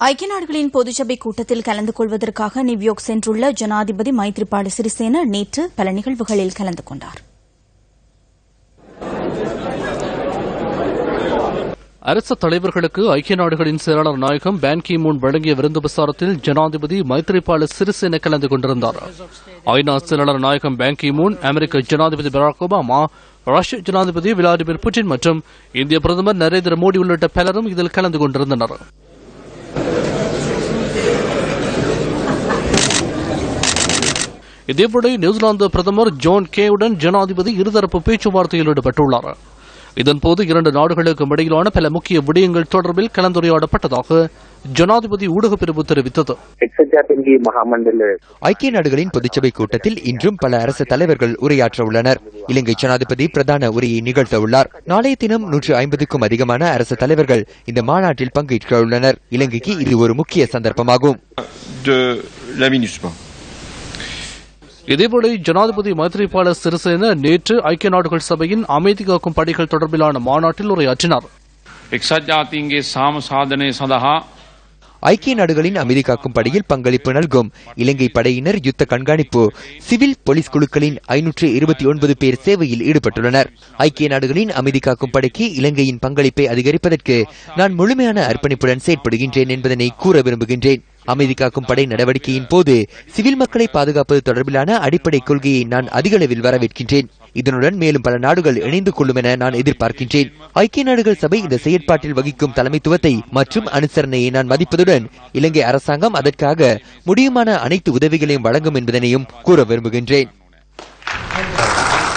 ஐக்கிய நாடுகளின் பொதுச்சபை கூட்டத்தில் கலந்து கொள்வதற்காக நியூயார்க் சென்றுள்ள ஜனாதிபதி மைத்ரிபால சிறிசேன நேற்று பல நிகழ்வுகளில் கலந்து கொண்டார். அரசு தலைவர்களுக்கு ஐக்கிய நாடுகளின் செயலாளர் நாயகம் பான் கி மூன் வழங்கிய விருந்து பிரசாரத்தில் ஜனாதிபதி மைத்ரிபால சிறிசேன கலந்து கொண்டிருந்தார். ஐநா செயலாளர் நாயகம் பான் கி மூன், அமெரிக்க ஜனாதிபதி பராக் ஒபாமா, ரஷ்ய ஜனாதிபதி விளாடிமிர் புட்டின் மற்றும் இந்திய பிரதமர் நரேந்திர மோடி உள்ளிட்ட பலரும் இதில் கலந்து கொண்டிருந்தனர். இதேவேளை நியூசிலாந்து பிரதமர் ஜான் கேவுடன் ஜனாதிபதி இருதரப்பு பேச்சுவார்த்தையில் ஈடுபட்டுள்ளார். இதன்போது இரண்டு நாடுகளுக்கும் இடையிலான பல முக்கிய விடயங்கள் தொடர்பில் கலந்துரையாடப்பட்டதாக ஜனாதிபதி ஊடகப் பிரிவு தெரிவித்தது. ஐக்கிய நாடுகளின் பொதுச்சபை கூட்டத்தில் இன்றும் பல அரசு தலைவர்கள் உரையாற்ற உள்ளனர். இலங்கை ஜனாதிபதி பிரதான உரையை நிகழ்த்த உள்ளார். நாளைய தினம் 150க்கும் அதிகமான அரசு தலைவர்கள் இந்த மாநாட்டில் பங்கேற்க உள்ளனர். இலங்கைக்கு இது ஒரு முக்கிய சந்தர்ப்பமாகும். இதேவேளை ஜனாதிபதி மைத்ரிபால சிறிசேன நேற்று ஐக்கிய நாடுகள் சபையின் அமைதி காக்கும் படைகள் தொடர்பிலான மாநாட்டில் உரையாற்றினார். ஐக்கிய நாடுகளின் அமைதி காக்கும் படையில் பங்களிப்பு நல்கும் இலங்கை படையினர் யுத்த கண்காணிப்பு சிவில் போலீஸ் குழுக்களின் 529 பேர் சேவையில் ஈடுபட்டுள்ளனர். ஐக்கிய நாடுகளின் அமைதி காக்கும் படைக்கு இலங்கையின் பங்களிப்பை அதிகரிப்பதற்கு நான் முழுமையான அர்ப்பணிப்புடன் செயற்படுகின்றேன் என்பதனை கூற விரும்புகின்றேன். அமைதி காக்கும் படை நடவடிக்கையின் போது சிவில் மக்களை பாதுகாப்பது தொடர்பிலான அடிப்படை கொள்கையை நான் அதிக அளவில் வரவேற்கின்றேன். இதனுடன் மேலும் பல நாடுகள் இணைந்து கொள்ளும் என நான் எதிர்பார்க்கின்றேன். ஐக்கிய நாடுகள் சபை இந்த செயற்பாட்டில் வகிக்கும் தலைமைத்துவத்தை மற்றும் அனுசரணையை நான் மதிப்பதுடன் இலங்கை அரசாங்கம் அதற்காக முடியுமான அனைத்து உதவிகளையும் வழங்கும் என்பதனையும் கூற விரும்புகின்றேன்.